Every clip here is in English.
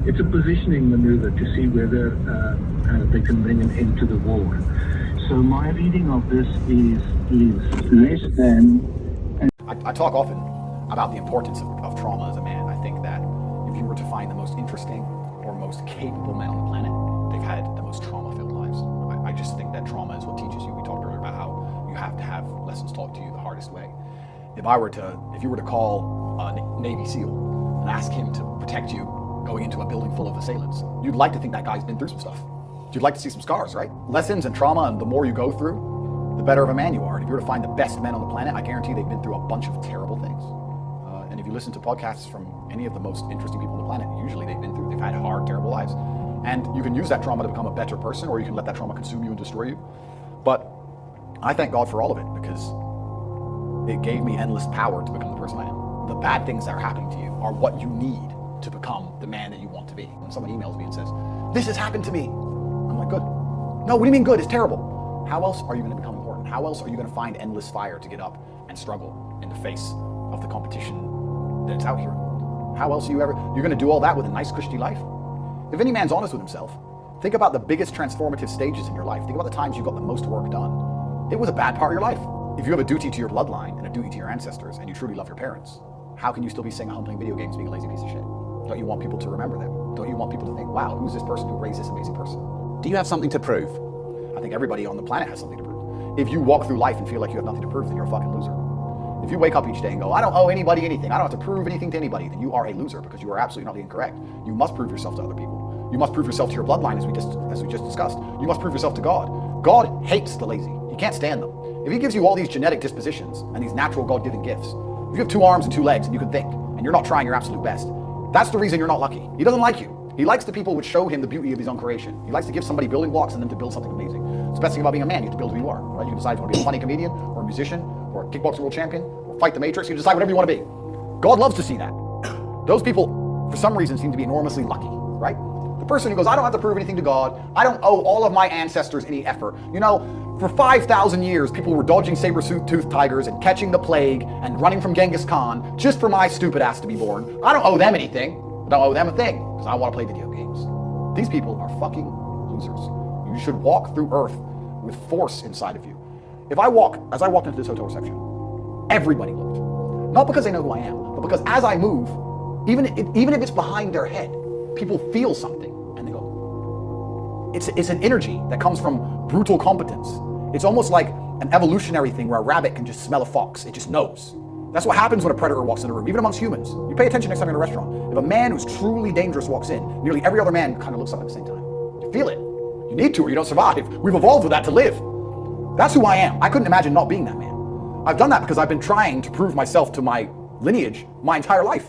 It's a positioning maneuver to see whether they can bring an end to the war. So my reading of this is less than. I talk often about the importance of trauma as a man. I think that if you were to find the most interesting or most capable men on the planet, they've had the most trauma-filled lives. I just think that trauma is what teaches you. We talked earlier about how you have to have lessons taught to you the hardest way. If you were to call a Navy SEAL and ask him to protect you going into a building full of assailants, you'd like to think that guy's been through some stuff. You'd like to see some scars, right? Lessons and trauma, and the more you go through, the better of a man you are. And if you were to find the best men on the planet, I guarantee they've been through a bunch of terrible things. And if you listen to podcasts from any of the most interesting people on the planet, usually they've had hard, terrible lives. And you can use that trauma to become a better person, or you can let that trauma consume you and destroy you. But I thank God for all of it, because it gave me endless power to become the person I am. The bad things that are happening to you are what you need to become the man that you want to be. When someone emails me and says, "This has happened to me," I'm like, good. No, what do you mean good? It's terrible. How else are you going to become important? How else are you going to find endless fire to get up and struggle in the face of the competition that's out here? How else you're going to do all that with a nice, cushy life? If any man's honest with himself, think about the biggest transformative stages in your life. Think about the times you got the most work done. It was a bad part of your life. If you have a duty to your bloodline and a duty to your ancestors, and you truly love your parents, how can you still be saying I'm playing video games being a lazy piece of shit? Don't you want people to remember them? Don't you want people to think, wow, who's this person who raised this amazing person? Do you have something to prove? I think everybody on the planet has something to prove. If you walk through life and feel like you have nothing to prove, then you're a fucking loser. If you wake up each day and go, I don't owe anybody anything, I don't have to prove anything to anybody, then you are a loser, because you are absolutely not incorrect. You must prove yourself to other people. You must prove yourself to your bloodline, as we just discussed. You must prove yourself to God. God hates the lazy. He can't stand them. If he gives you all these genetic dispositions and these natural God-given gifts, if you have 2 arms and 2 legs and you can think, and you're not trying your absolute best, that's the reason you're not lucky. He doesn't like you. He likes the people which show him the beauty of his own creation. He likes to give somebody building blocks and then to build something amazing. It's the best thing about being a man. You have to build who you are, right? You can decide if you want to be a funny comedian or a musician or a kickboxing world champion or fight the Matrix. You can decide whatever you want to be. God loves to see that. Those people, for some reason, seem to be enormously lucky, right? The person who goes, I don't have to prove anything to God. I don't owe all of my ancestors any effort. You know, for 5,000 years, people were dodging saber-toothed tigers and catching the plague and running from Genghis Khan just for my stupid ass to be born. I don't owe them anything. I don't owe them a thing, because I want to play video games. These people are fucking losers. You should walk through Earth with force inside of you. As I walked into this hotel reception, everybody looked. Not because they know who I am, but because as I move, even if it's behind their head, people feel something and they go. It's an energy that comes from brutal competence. It's almost like an evolutionary thing where a rabbit can just smell a fox. It just knows. That's what happens when a predator walks in a room, even amongst humans. You pay attention next time you're in a restaurant. If a man who's truly dangerous walks in, nearly every other man kind of looks up at the same time. You feel it. You need to, or you don't survive. We've evolved with that to live. That's who I am. I couldn't imagine not being that man. I've done that because I've been trying to prove myself to my lineage my entire life.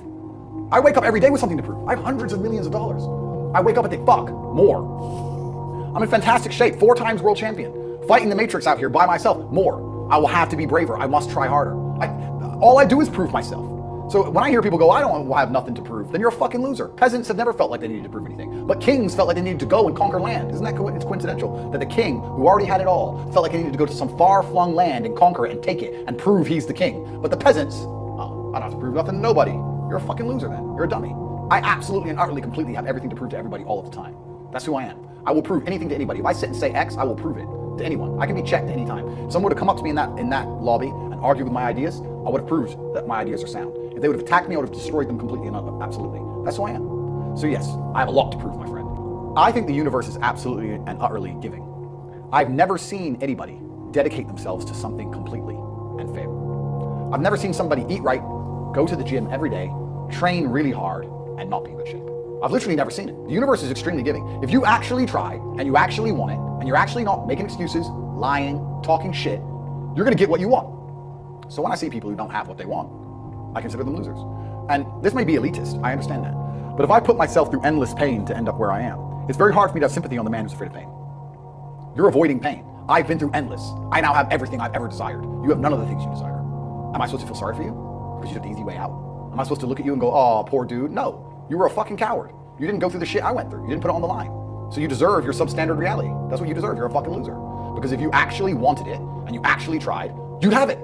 I wake up every day with something to prove. I have hundreds of millions of dollars. I wake up and think, fuck, more. I'm in fantastic shape, 4 times world champion. Fighting the Matrix out here by myself, more. I will have to be braver. I must try harder. All I do is prove myself. So when I hear people go, I don't have nothing to prove, then you're a fucking loser. Peasants have never felt like they needed to prove anything. But kings felt like they needed to go and conquer land. Isn't that it's coincidental that the king, who already had it all, felt like he needed to go to some far-flung land and conquer it and take it and prove he's the king. But the peasants, oh, I don't have to prove nothing to nobody. You're a fucking loser then. You're a dummy. I absolutely and utterly completely have everything to prove to everybody all of the time. That's who I am. I will prove anything to anybody. If I sit and say X, I will prove it to anyone. I can be checked anytime. If someone were to come up to me in that lobby and argue with my ideas, I would have proved that my ideas are sound. If they would have attacked me, I would have destroyed them completely and utterly. Absolutely. That's who I am. So yes, I have a lot to prove, my friend. I think the universe is absolutely and utterly giving. I've never seen anybody dedicate themselves to something completely and fail. I've never seen somebody eat right, go to the gym every day, train really hard, and not be in good shape. I've literally never seen it. The universe is extremely giving. If you actually try, and you actually want it, and you're actually not making excuses, lying, talking shit, you're gonna get what you want. So when I see people who don't have what they want, I consider them losers. And this may be elitist, I understand that. But if I put myself through endless pain to end up where I am, it's very hard for me to have sympathy on the man who's afraid of pain. You're avoiding pain. I've been through endless. I now have everything I've ever desired. You have none of the things you desire. Am I supposed to feel sorry for you? Because you took the easy way out? Am I supposed to look at you and go, oh, poor dude? No. You were a fucking coward. You didn't go through the shit I went through. You didn't put it on the line. So you deserve your substandard reality. That's what you deserve. You're a fucking loser. Because if you actually wanted it, and you actually tried, you'd have it.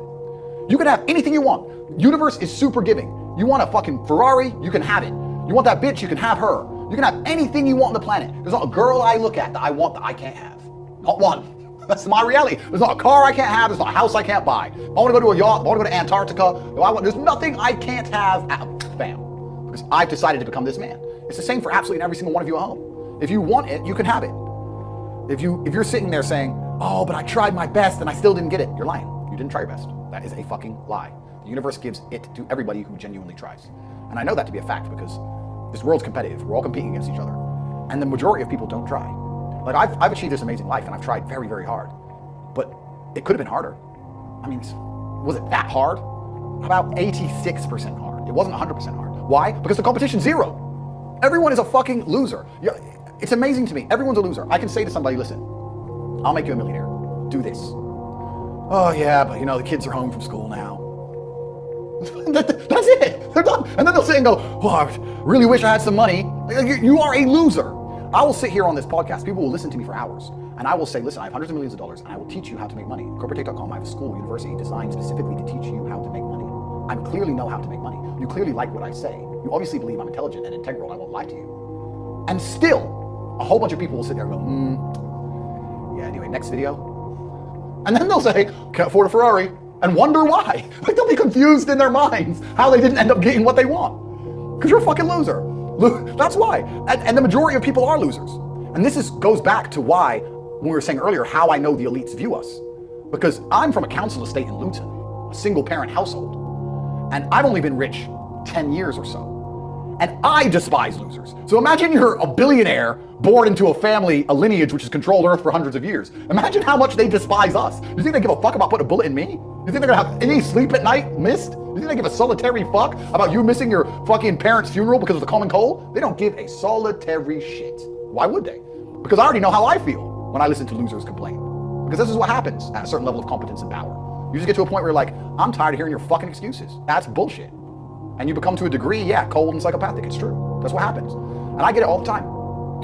You can have anything you want. Universe is super giving. You want a fucking Ferrari, you can have it. You want that bitch, you can have her. You can have anything you want on the planet. There's not a girl I look at that I want that I can't have. Not one. That's my reality. There's not a car I can't have. There's not a house I can't buy. If I want to go to a yacht, if I want to go to Antarctica, there's nothing I can't have. Bam. Because I've decided to become this man. It's the same for absolutely every single one of you at home. If you want it, you can have it. If you're sitting there saying, oh, but I tried my best and I still didn't get it, you're lying. You didn't try your best. That is a fucking lie. The universe gives it to everybody who genuinely tries. And I know that to be a fact because this world's competitive. We're all competing against each other. And the majority of people don't try. Like I've achieved this amazing life and I've tried very, very hard. But it could have been harder. I mean, was it that hard? About 86% hard. It wasn't 100% hard. Why? Because the competition's zero. Everyone is a fucking loser. It's amazing to me. Everyone's a loser. I can say to somebody, listen, I'll make you a millionaire. Do this. Oh yeah, but the kids are home from school now. That's it. They're done. And then they'll say and go, oh, I really wish I had some money. You are a loser. I will sit here on this podcast. People will listen to me for hours. And I will say, listen, I have hundreds of millions of dollars and I will teach you how to make money. CorporateTake.com, I have a school, university designed specifically to teach you how to make money. I clearly know how to make money. You clearly like what I say. You obviously believe I'm intelligent and integral. I won't lie to you. And still, a whole bunch of people will sit there and go, yeah, anyway, next video. And then they'll say, can't afford a Ferrari, and wonder why. Like they'll be confused in their minds how they didn't end up getting what they want. Because you're a fucking loser. That's why. And the majority of people are losers. And this goes back to why, when we were saying earlier, how I know the elites view us. Because I'm from a council estate in Luton, a single parent household. And I've only been rich 10 years or so. And I despise losers. So imagine you're a billionaire born into a family, a lineage which has controlled Earth for hundreds of years. Imagine how much they despise us. You think they give a fuck about putting a bullet in me? You think they're gonna have any sleep at night missed? You think they give a solitary fuck about you missing your fucking parents' funeral because of the common cold? They don't give a solitary shit. Why would they? Because I already know how I feel when I listen to losers complain. Because this is what happens at a certain level of competence and power. You just get to a point where you're like, I'm tired of hearing your fucking excuses. That's bullshit. And you become to a degree, yeah, cold and psychopathic. It's true. That's what happens. And I get it all the time.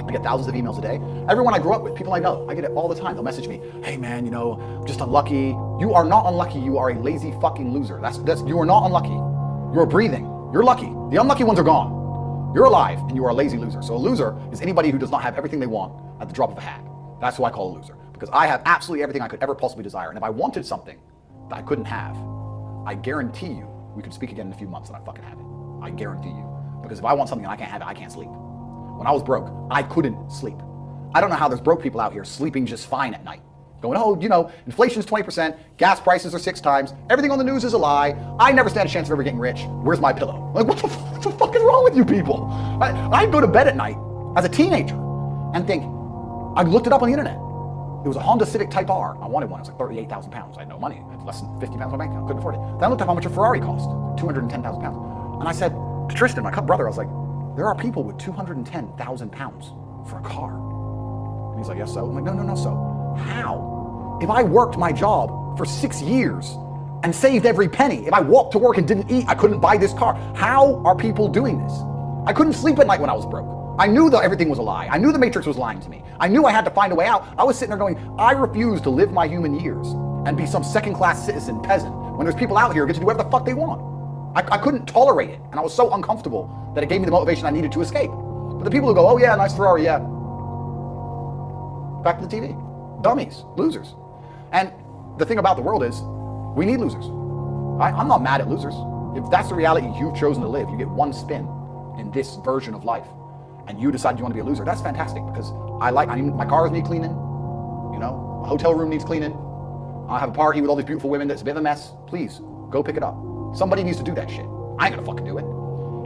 I get thousands of emails a day. Everyone I grew up with, people I know, I get it all the time. They'll message me, hey man, I'm just unlucky. You are not unlucky. You are a lazy fucking loser. You are not unlucky. You're breathing. You're lucky. The unlucky ones are gone. You're alive and you are a lazy loser. So a loser is anybody who does not have everything they want at the drop of a hat. That's who I call a loser. Because I have absolutely everything I could ever possibly desire. And if I wanted something that I couldn't have, I guarantee you, we could speak again in a few months and I fucking have it. I guarantee you. Because if I want something and I can't have it, I can't sleep. When I was broke, I couldn't sleep. I don't know how there's broke people out here sleeping just fine at night. Going, oh, inflation's 20%, gas prices are 6 times, everything on the news is a lie, I never stand a chance of ever getting rich, where's my pillow? Like, what the fuck is wrong with you people? I'd go to bed at night as a teenager and think, I looked it up on the internet. It was a Honda Civic Type R. I wanted one. It was like 38,000 pounds. I had no money. I had less than 50 pounds in my bank account. Couldn't afford it. Then I looked up how much a Ferrari cost. 210,000 pounds. And I said to Tristan, my brother, I was like, there are people with 210,000 pounds for a car. And he's like, yes, so? I'm like, no, so. How? If I worked my job for 6 years and saved every penny, if I walked to work and didn't eat, I couldn't buy this car. How are people doing this? I couldn't sleep at night when I was broke. I knew that everything was a lie. I knew the Matrix was lying to me. I knew I had to find a way out. I was sitting there going, I refuse to live my human years and be some second-class citizen peasant when there's people out here who get to do whatever the fuck they want. I couldn't tolerate it, and I was so uncomfortable that it gave me the motivation I needed to escape. But the people who go, oh yeah, nice Ferrari, yeah. Back to the TV. Dummies, losers. And the thing about the world is, we need losers. I'm not mad at losers. If that's the reality you've chosen to live, you get one spin in this version of life, and you decide you want to be a loser, that's fantastic, because my cars need cleaning, a hotel room needs cleaning, I have a party with all these beautiful women that's a bit of a mess. Please, go pick it up. Somebody needs to do that shit. I ain't gonna fucking do it.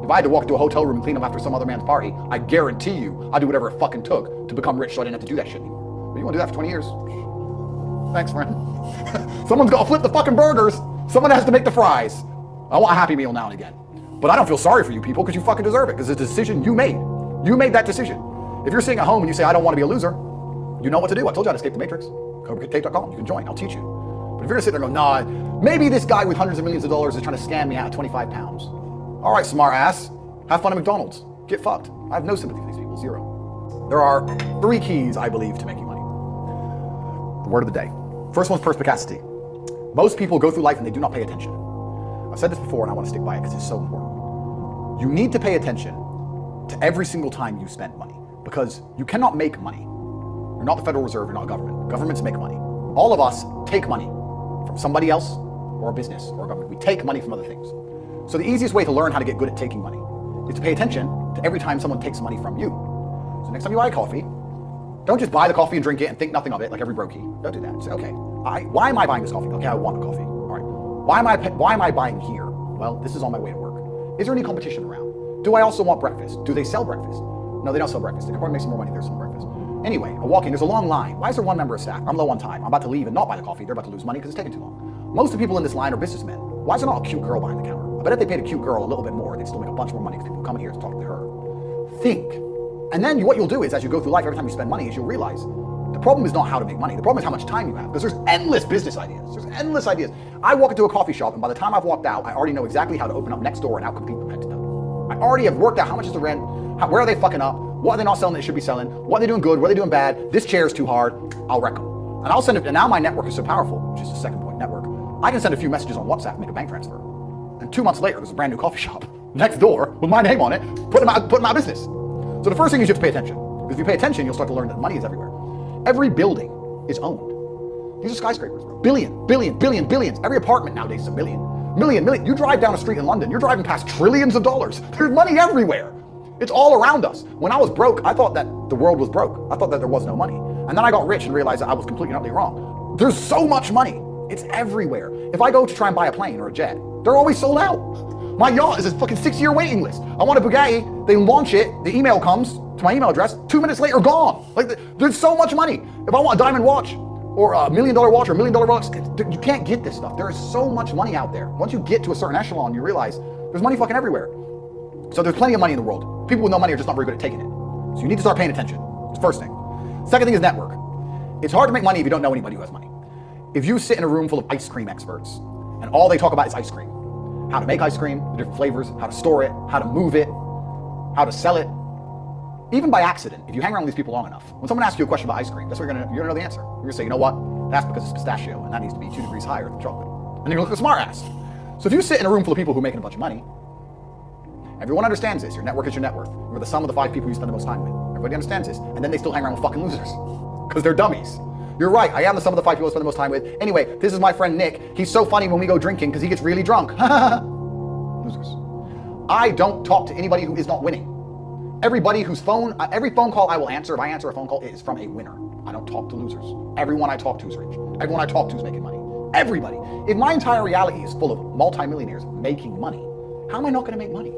If I had to walk to a hotel room and clean up after some other man's party, I guarantee you I'd do whatever it fucking took to become rich so I didn't have to do that shit anymore. But you wanna do that for 20 years? Thanks, friend. Someone's gotta flip the fucking burgers. Someone has to make the fries. I want a Happy Meal now and again. But I don't feel sorry for you people because you fucking deserve it, because it's a decision you made. You made that decision. If you're sitting at home and you say, I don't want to be a loser, you know what to do. I told you how to escape the Matrix. CobraTake.com. You can join. I'll teach you. But if you're gonna sit there and go, nah, maybe this guy with hundreds of millions of dollars is trying to scam me out of 25 pounds. All right, smart ass. Have fun at McDonald's. Get fucked. I have no sympathy for these people. Zero. There are 3 keys, I believe, to making money. The word of the day. First one's perspicacity. Most people go through life and they do not pay attention. I've said this before and I want to stick by it because it's so important. You need to pay attention to every single time you spend money, because you cannot make money. You're not the Federal Reserve, you're not a government. Governments make money. All of us take money from somebody else or a business or a government. We take money from other things. So the easiest way to learn how to get good at taking money is to pay attention to every time someone takes money from you. So next time you buy coffee, don't just buy the coffee and drink it and think nothing of it like every brokey. Don't do that. Say, okay, why am I buying this coffee? Okay, I want a coffee. All right. Why am I buying here? Well, this is on my way to work. Is there any competition around? Do I also want breakfast? Do they sell breakfast? No, they don't sell breakfast. They can probably make some more money if there's some breakfast. Anyway, I walk in, there's a long line. Why is there one member of staff? I'm low on time. I'm about to leave and not buy the coffee. They're about to lose money because it's taking too long. Most of the people in this line are businessmen. Why is there not a cute girl behind the counter? I bet if they paid a cute girl a little bit more, they'd still make a bunch more money because people come in here to talk to her. Think. And then what you'll do is, as you go through life, every time you spend money, is you'll realize the problem is not how to make money. The problem is how much time you have, because there's endless business ideas. There's endless ideas. I walk into a coffee shop, and by the time I've walked out, I already know exactly how to open up next door and outcompete the rent. I already have worked out how much is the rent, where are they fucking up, what are they not selling that they should be selling, what are they doing good, what are they doing bad, this chair is too hard, I'll wreck them. And I'll send it, and now my network is so powerful, which is the second point, network. I can send a few messages on WhatsApp and make a bank transfer. And 2 months later, there's a brand new coffee shop next door with my name on it, putting out business. So the first thing is you have to pay attention. Because if you pay attention, you'll start to learn that money is everywhere. Every building is owned. These are skyscrapers, bro. Billions. Every apartment nowadays is a million. You drive down a street in London, you're driving past trillions of dollars. There's money everywhere. It's all around us. When I was broke, I thought that the world was broke. I thought that there was no money. And then I got rich and realized that I was completely and utterly wrong. There's so much money. It's everywhere. If I go to try and buy a plane or a jet, they're always sold out. My yacht is a fucking 6-year waiting list. I want a Bugatti, they launch it, the email comes to my email address, 2 minutes later, gone. Like, there's so much money. If I want a diamond watch, or $1 million watch, or $1 million watch, you can't get this stuff. There is so much money out there. Once you get to a certain echelon, you realize there's money fucking everywhere. So there's plenty of money in the world. People with no money are just not very good at taking it. So you need to start paying attention. It's the first thing. Second thing is network. It's hard to make money if you don't know anybody who has money. If you sit in a room full of ice cream experts, and all they talk about is ice cream, how to make ice cream, the different flavors, how to store it, how to move it, how to sell it, even by accident, if you hang around with these people long enough, when someone asks you a question about ice cream, that's what you're gonna know the answer. You're gonna say, you know what? That's because it's pistachio, and that needs to be 2 degrees higher than chocolate. And then you're looking at a smart ass. So if you sit in a room full of people who are making a bunch of money, everyone understands this. Your network is your net worth. You're the sum of the 5 people you spend the most time with. Everybody understands this. And then they still hang around with fucking losers because they're dummies. You're right. I am the sum of the 5 people I spend the most time with. Anyway, this is my friend Nick. He's so funny when we go drinking because he gets really drunk. Losers. I don't talk to anybody who is not winning. Every phone call I will answer, if I answer a phone call, it is from a winner. I don't talk to losers. Everyone I talk to is rich. Everyone I talk to is making money. Everybody. If my entire reality is full of multimillionaires making money, how am I not going to make money?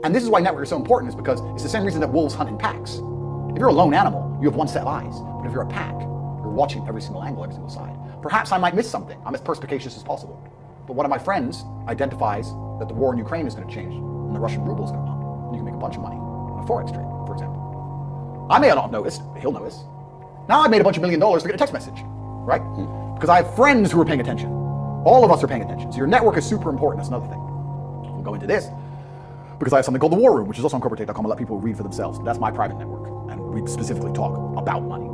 And this is why network is so important, is because it's the same reason that wolves hunt in packs. If you're a lone animal, you have one set of eyes. But if you're a pack, you're watching every single angle, every single side. Perhaps I might miss something. I'm as perspicacious as possible. But one of my friends identifies that the war in Ukraine is going to change and the Russian ruble is going to pump. And you can make a bunch of money on a Forex trade, for example. I may not notice, but he'll notice. Now I've made a bunch of $1 million to get a text message, right? Because I have friends who are paying attention. All of us are paying attention. So your network is super important. That's another thing. We'll go into this because I have something called the War Room, which is also on corporatech.com. I'll let people read for themselves. But that's my private network. And we specifically talk about money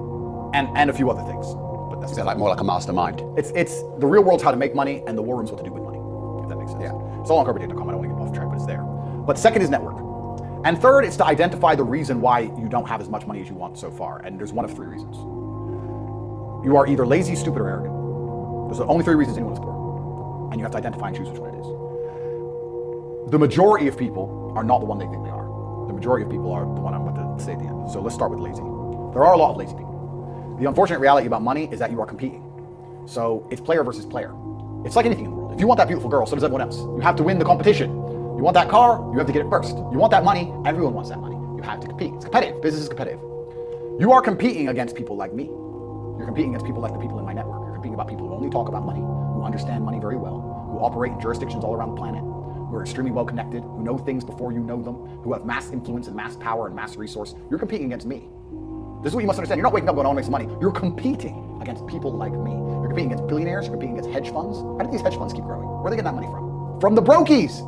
and a few other things. But that's more like a mastermind. It's the real world's how to make money, and the War Room's what to do with money, if that makes sense. Yeah. It's all on corporatech.com. I don't want to get off track, but it's there. But second is network. And third, it's to identify the reason why you don't have as much money as you want so far. And there's one of 3 reasons. You are either lazy, stupid, or arrogant. Those are the only 3 reasons anyone is poor. And you have to identify and choose which one it is. The majority of people are not the one they think they are. The majority of people are the one I'm about to say at the end. So let's start with lazy. There are a lot of lazy people. The unfortunate reality about money is that you are competing. So it's player versus player. It's like anything in the world. If you want that beautiful girl, so does everyone else. You have to win the competition. You want that car, you have to get it first. You want that money, everyone wants that money. You have to compete. It's competitive. Business is competitive. You are competing against people like me. You're competing against people like the people in my network. You're competing about people who only talk about money, who understand money very well, who operate in jurisdictions all around the planet, who are extremely well connected, who know things before you know them, who have mass influence and mass power and mass resource. You're competing against me. This is what you must understand. You're not waking up going, I want to make some money. You're competing against people like me. You're competing against billionaires. You're competing against hedge funds. How did these hedge funds keep growing? Where are they getting that money from? From the brokies.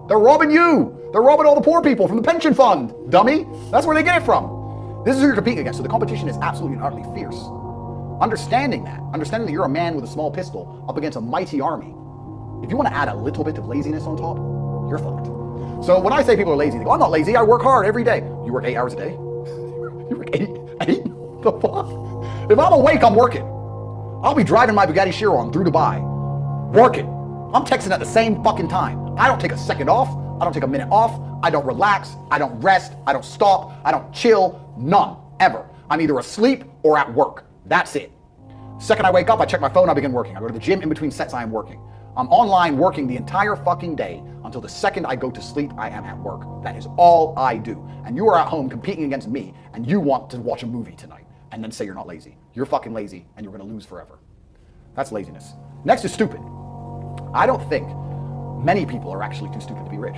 They're robbing you. They're robbing all the poor people from the pension fund, dummy. That's where they get it from. This is who you're competing against. So the competition is absolutely and utterly fierce. Understanding that you're a man with a small pistol up against a mighty army. If you want to add a little bit of laziness on top, you're fucked. So when I say people are lazy, they go, I'm not lazy, I work hard every day. You work 8 hours a day? You work eight? The fuck? If I'm awake, I'm working. I'll be driving my Bugatti Chiron through Dubai, working. I'm texting at the same fucking time. I don't take a second off. I don't take a minute off. I don't relax. I don't rest. I don't stop. I don't chill. None. Ever. I'm either asleep or at work. That's it. Second I wake up, I check my phone, I begin working. I go to the gym in between sets, I am working. I'm online working the entire fucking day until the second I go to sleep, I am at work. That is all I do. And you are at home competing against me and you want to watch a movie tonight and then say you're not lazy. You're fucking lazy and you're gonna lose forever. That's laziness. Next is stupid. I don't think many people are actually too stupid to be rich.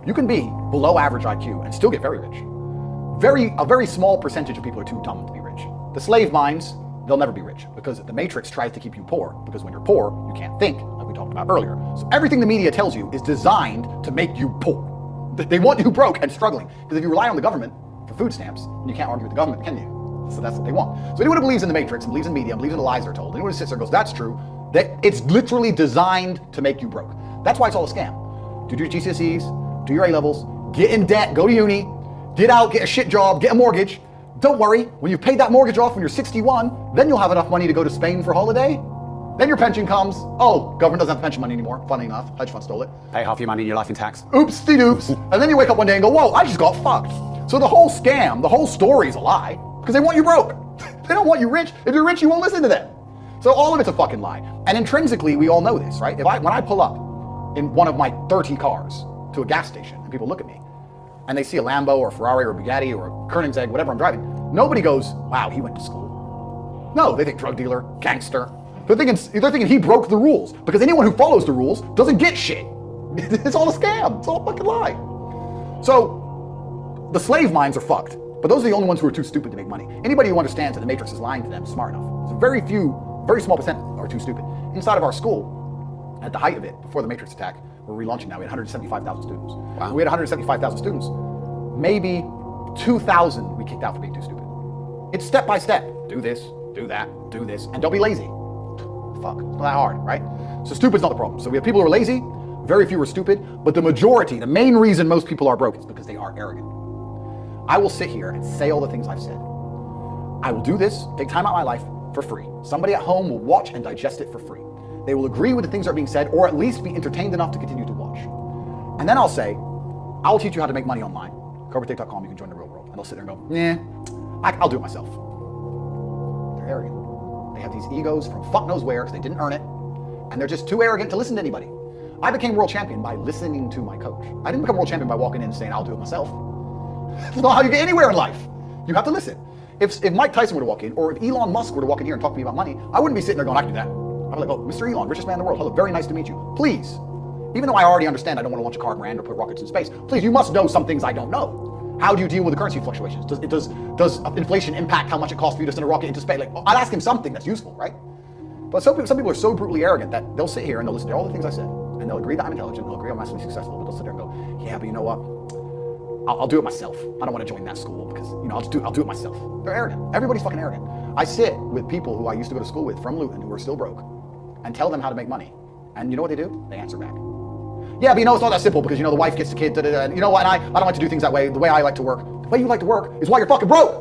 You can be below average IQ and still get very rich. A very small percentage of people are too dumb to be rich. The slave minds, they'll never be rich because the Matrix tries to keep you poor because when you're poor, you can't think, like we talked about earlier. So everything the media tells you is designed to make you poor. They want you broke and struggling because if you rely on the government for food stamps, you can't argue with the government, can you? So that's what they want. So anyone who believes in the Matrix and believes in media and believes in the lies they're told, anyone who sits there and goes, that's true, that it's literally designed to make you broke. That's why it's all a scam. Do your GCSEs, do your A-levels, get in debt, go to uni, get out, get a shit job, get a mortgage. Don't worry, when you've paid that mortgage off when you're 61, then you'll have enough money to go to Spain for holiday. Then your pension comes. Oh, government doesn't have pension money anymore. Funny enough, hedge fund stole it. Pay half your money in your life in tax. Oops-de-doops. And then you wake up one day and go, whoa, I just got fucked. So the whole scam, the whole story is a lie because they want you broke. They don't want you rich. If you're rich, you won't listen to them. So all of it's a fucking lie. And intrinsically, we all know this, right? When I pull up in one of my 30 cars to a gas station and people look at me and they see a Lambo or a Ferrari or a Bugatti or a Koenigsegg, whatever I'm driving, nobody goes, wow, he went to school. No, they think drug dealer, gangster. They're thinking he broke the rules because anyone who follows the rules doesn't get shit. It's all a scam. It's all a fucking lie. So the slave minds are fucked, but those are the only ones who are too stupid to make money. Anybody who understands that the Matrix is lying to them is smart enough. So very small percent are too stupid. Inside of our school, at the height of it, before the Matrix attack, we're relaunching now, we had 175,000 students. Wow. We had 175,000 students. Maybe 2,000 we kicked out for being too stupid. It's step by step. Do this, do that, do this, and don't be lazy. Fuck, it's not that hard, right? So stupid's not the problem. So we have people who are lazy, very few are stupid, but the majority, the main reason most people are broke is because they are arrogant. I will sit here and say all the things I've said. I will do this, take time out of my life for free. Somebody at home will watch and digest it for free. They will agree with the things that are being said, or at least be entertained enough to continue to watch. And then I'll say, I'll teach you how to make money online. Covertake.com, you can join the real world. And they'll sit there and go, I'll do it myself. They're arrogant. They have these egos from fuck knows where because they didn't earn it. And they're just too arrogant to listen to anybody. I became world champion by listening to my coach. I didn't become world champion by walking in and saying, I'll do it myself. That's not how you get anywhere in life. You have to listen. If Mike Tyson were to walk in, or if Elon Musk were to walk in here and talk to me about money, I wouldn't be sitting there going, I can do that. I'd be like, oh, Mr. Elon, richest man in the world. Hello, very nice to meet you. Please, even though I already understand I don't want to launch a car brand or put rockets in space, please, you must know some things I don't know. How do you deal with the currency fluctuations? Does inflation impact how much it costs for you to send a rocket into space? Like, I'd ask him something that's useful, right? But some people are so brutally arrogant that they'll sit here and they'll listen to all the things I said, and they'll agree that I'm intelligent, they'll agree I'm massively successful, but they'll sit there and go, yeah, but you know what? I'll do it myself. I don't want to join that school because, I'll do it myself. They're arrogant. Everybody's fucking arrogant. I sit with people who I used to go to school with from Luton who are still broke and tell them how to make money. And you know what they do? They answer back. Yeah, but it's not that simple because, the wife gets the kid, and you know what, and I don't like to do things that way. The way I like to work. The way you like to work is why you're fucking broke.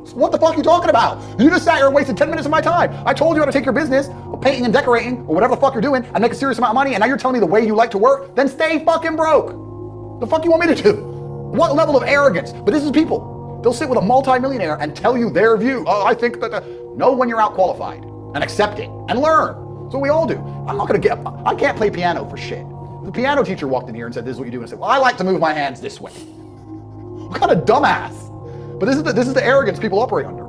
So what the fuck are you talking about? You just sat here and wasted 10 minutes of my time. I told you how to take your business, of painting and decorating, or whatever the fuck you're doing, and make a serious amount of money, and now you're telling me the way you like to work? Then stay fucking broke. The fuck you want me to do? What level of arrogance? But this is people. They'll sit with a multi-millionaire and tell you their view. Oh, I think that... Know when you're out qualified and accept it and learn. That's what we all do. I can't play piano for shit. The piano teacher walked in here and said, this is what you do. And I said, well, I like to move my hands this way. What kind of dumbass? But this is the arrogance people operate under.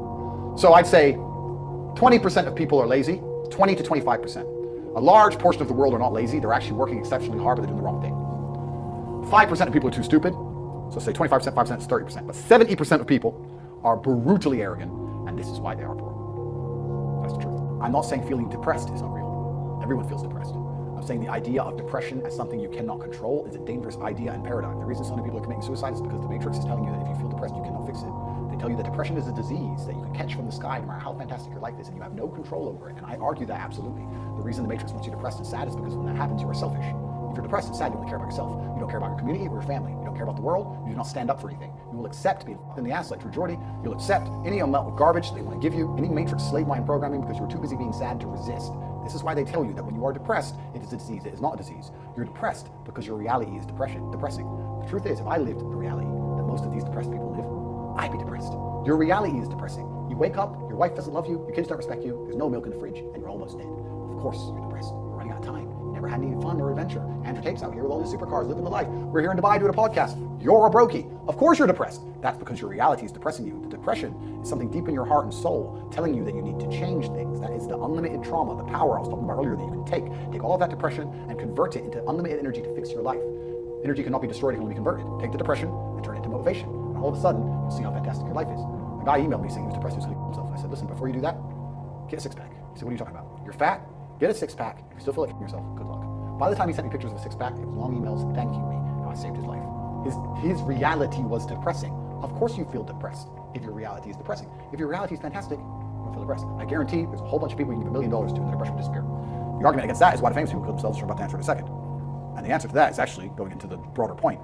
So I'd say 20% of people are lazy, 20 to 25%. A large portion of the world are not lazy. They're actually working exceptionally hard, but they're doing the wrong thing. 5% of people are too stupid. So say 25%, 5% is 30%. But 70% of people are brutally arrogant, and this is why they are poor. That's the truth. I'm not saying feeling depressed is unreal. Everyone feels depressed. I'm saying the idea of depression as something you cannot control is a dangerous idea and paradigm. The reason so many people are committing suicide is because the Matrix is telling you that if you feel depressed, you cannot fix it. They tell you that depression is a disease that you can catch from the sky no matter how fantastic your life is, and you have no control over it. And I argue that absolutely. The reason the Matrix wants you depressed and sad is because when that happens, you are selfish. If you're depressed and sad, you only care about yourself. You don't care about your community or your family. You don't care about the world. You do not stand up for anything. You will accept being in the ass like True Geordie. You'll accept any amount of garbage they want to give you, any matrix slave mind programming, because you're too busy being sad to resist. This is why they tell you that when you are depressed, it is a disease. It is not a disease. You're depressed because your reality is depressing. The truth is, if I lived the reality that most of these depressed people live, I'd be depressed. Your reality is depressing. You wake up, your wife doesn't love you, your kids don't respect you, there's no milk in the fridge, and you're almost dead. Of course you're depressed. You're running out of time. You never had any fun or adventure. Andrew Tate's out here with all his supercars, living the life. We're here in Dubai doing a podcast. You're a brokey. Of course you're depressed. That's because your reality is depressing you. The depression is something deep in your heart and soul telling you that you need to change things. That is the unlimited trauma, the power I was talking about earlier that you can take all of that depression and convert it into unlimited energy to fix your life. Energy cannot be destroyed, it can only be converted. Take the depression and turn it into motivation. And all of a sudden, you'll see how fantastic your life is. A guy emailed me saying he was depressed, he was going to kill himself. I said, listen, before you do that, get a six-pack. He said, what are you talking about? You're fat, get a six-pack. If you still feel like yourself, good luck. By the time he sent me pictures of a six-pack, it was long emails thanking me how I saved his life. His reality was depressing. Of course you feel depressed if your reality is depressing. If your reality is fantastic, you don't feel depressed. I guarantee there's a whole bunch of people you can give $1 million to and the depression will disappear. The argument against that is why the famous people kill themselves, which I'm about to answer in a second. And the answer to that is actually going into the broader point.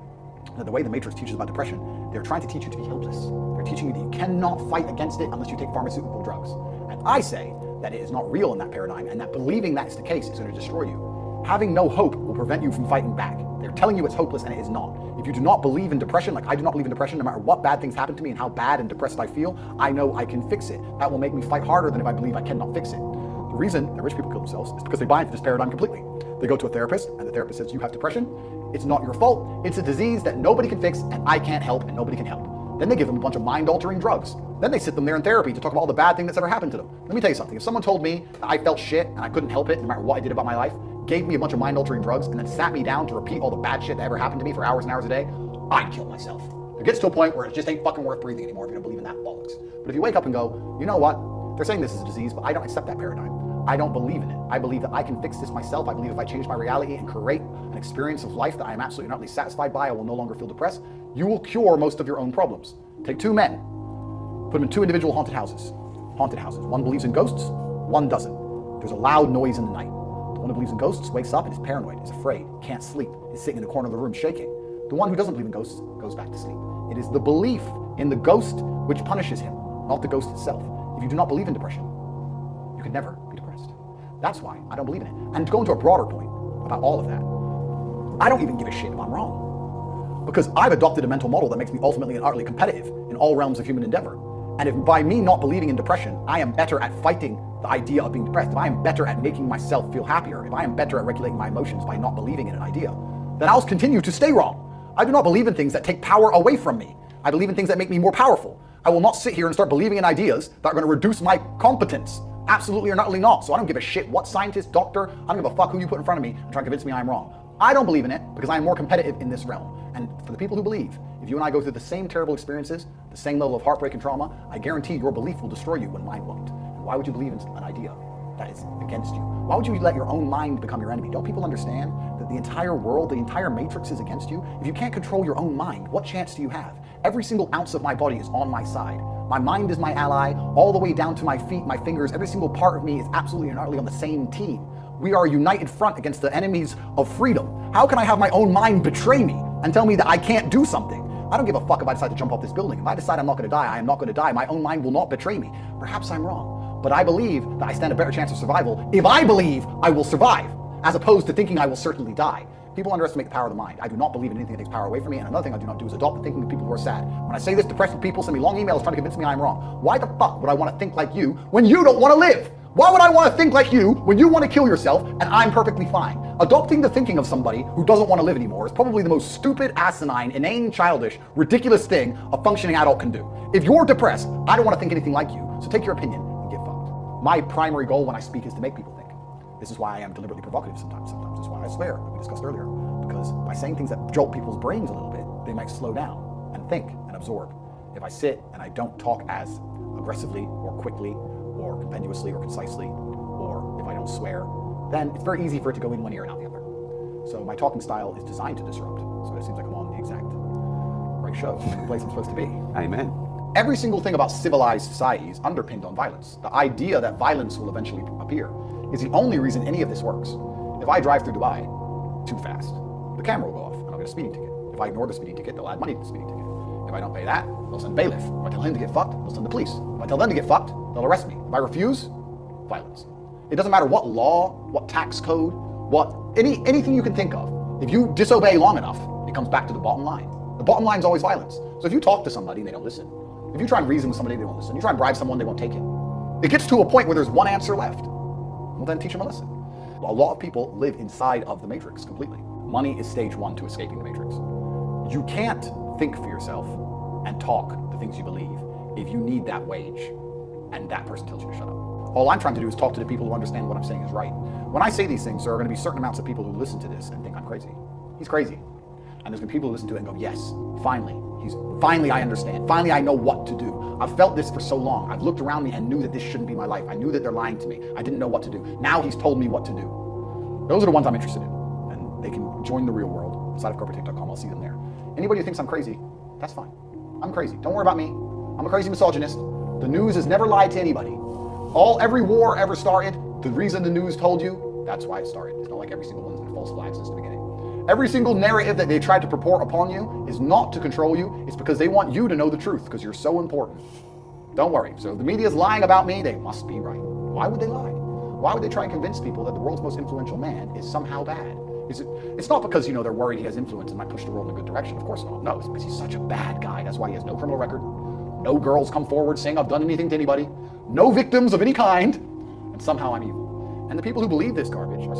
That the way the Matrix teaches about depression, they're trying to teach you to be helpless. They're teaching you that you cannot fight against it unless you take pharmaceutical drugs. And I say that it is not real in that paradigm, and that believing that is the case is going to destroy you. Having no hope will prevent you from fighting back. They're telling you it's hopeless, and it is not. If you do not believe in depression, like I do not believe in depression, no matter what bad things happen to me and how bad and depressed I feel, I know I can fix it. That will make me fight harder than if I believe I cannot fix it. The reason that rich people kill themselves is because they buy into this paradigm completely. They go to a therapist, and the therapist says, you have depression. It's not your fault. It's a disease that nobody can fix, and I can't help, and nobody can help. Then they give them a bunch of mind-altering drugs. Then they sit them there in therapy to talk about all the bad thing that's ever happened to them. Let me tell you something. If someone told me that I felt shit and I couldn't help it, no matter what I did about my life, gave me a bunch of mind-altering drugs, and then sat me down to repeat all the bad shit that ever happened to me for hours and hours a day, I'd kill myself. It gets to a point where it just ain't fucking worth breathing anymore if you don't believe in that bollocks. But if you wake up and go, you know what? They're saying this is a disease, but I don't accept that paradigm. I don't believe in it. I believe that I can fix this myself. I believe if I change my reality and create an experience of life that I am absolutely not satisfied by, I will no longer feel depressed. You will cure most of your own problems. Take two men, put them in two individual haunted houses. One believes in ghosts, one doesn't. There's a loud noise in the night. The one who believes in ghosts wakes up and is paranoid, is afraid, can't sleep, is sitting in the corner of the room shaking. The one who doesn't believe in ghosts goes back to sleep. It is the belief in the ghost which punishes him, not the ghost itself. If you do not believe in depression, you can never be depressed. That's why I don't believe in it. And to go into a broader point about all of that, I don't even give a shit if I'm wrong. Because I've adopted a mental model that makes me ultimately and utterly competitive in all realms of human endeavor. And if by me not believing in depression, I am better at fighting the idea of being depressed, if I am better at making myself feel happier, if I am better at regulating my emotions by not believing in an idea, then I'll continue to stay wrong. I do not believe in things that take power away from me. I believe in things that make me more powerful. I will not sit here and start believing in ideas that are going to reduce my competence. Absolutely or utterly not. So I don't give a shit what scientist, doctor, I don't give a fuck who you put in front of me and try to convince me I'm wrong. I don't believe in it because I'm more competitive in this realm. And for the people who believe, if you and I go through the same terrible experiences, the same level of heartbreak and trauma, I guarantee your belief will destroy you when mine won't. And why would you believe in an idea that is against you? Why would you let your own mind become your enemy? Don't people understand that the entire world, the entire matrix is against you? If you can't control your own mind, what chance do you have? Every single ounce of my body is on my side. My mind is my ally, all the way down to my feet, my fingers. Every single part of me is absolutely and utterly on the same team. We are a united front against the enemies of freedom. How can I have my own mind betray me and tell me that I can't do something? I don't give a fuck if I decide to jump off this building. If I decide I'm not going to die, I am not going to die. My own mind will not betray me. Perhaps I'm wrong, but I believe that I stand a better chance of survival if I believe I will survive, as opposed to thinking I will certainly die. People underestimate the power of the mind. I do not believe in anything that takes power away from me, and another thing I do not do is adopt the thinking of people who are sad. When I say this, depressed people send me long emails trying to convince me I'm wrong. Why the fuck would I want to think like you when you don't want to live? Why would I want to think like you when you want to kill yourself and I'm perfectly fine? Adopting the thinking of somebody who doesn't want to live anymore is probably the most stupid, asinine, inane, childish, ridiculous thing a functioning adult can do. If you're depressed, I don't want to think anything like you, so take your opinion and get fucked. My primary goal when I speak is to make people think. This is why I am deliberately provocative sometimes. That's why I swear, like we discussed earlier. Because by saying things that jolt people's brains a little bit, they might slow down and think and absorb. If I sit and I don't talk as aggressively or quickly or compendiously or concisely, or if I don't swear, then it's very easy for it to go in one ear and out the other. So my talking style is designed to disrupt. So it seems like I'm on the exact right show, the place I'm supposed to be. Amen. Every single thing about civilized society is underpinned on violence. The idea that violence will eventually appear is the only reason any of this works. If I drive through Dubai too fast, the camera will go off and I'll get a speeding ticket. If I ignore the speeding ticket, they'll add money to the speeding ticket. If I don't pay that, they'll send a bailiff. If I tell him to get fucked, they'll send the police. If I tell them to get fucked, they'll arrest me. If I refuse, violence. It doesn't matter what law, what tax code, anything you can think of. If you disobey long enough, it comes back to the bottom line. The bottom line is always violence. So if you talk to somebody and they don't listen, if you try and reason with somebody, they won't listen. You try and bribe someone, they won't take it. It gets to a point where there's one answer left. Well, then teach them a lesson. A lot of people live inside of the matrix completely. Money is stage one to escaping the matrix. You can't think for yourself and talk the things you believe if you need that wage and that person tells you to shut up. All I'm trying to do is talk to the people who understand what I'm saying is right. When I say these things, there are going to be certain amounts of people who listen to this and think I'm crazy. He's crazy. And there's going to be people who listen to it and go, yes, finally I understand. Finally I know what to do. I've felt this for so long. I've looked around me and knew that this shouldn't be my life. I knew that they're lying to me. I didn't know what to do. Now he's told me what to do. Those are the ones I'm interested in. And they can join the real world. Inside of corporatech.com, I'll see them there. Anybody who thinks I'm crazy, that's fine. I'm crazy. Don't worry about me. I'm a crazy misogynist. The news has never lied to anybody. Every war ever started, the reason the news told you, that's why it started. It's not like every single one's been false flags since the beginning. Every single narrative that they tried to purport upon you is not to control you. It's because they want you to know the truth because you're so important. Don't worry. So if the media is lying about me, they must be right. Why would they lie? Why would they try and convince people that the world's most influential man is somehow bad? It's not because, they're worried he has influence and might push the world in a good direction. Of course not. No, it's because he's such a bad guy. That's why he has no criminal record. No girls come forward saying I've done anything to anybody. No victims of any kind. And somehow I'm evil. And the people who believe this garbage are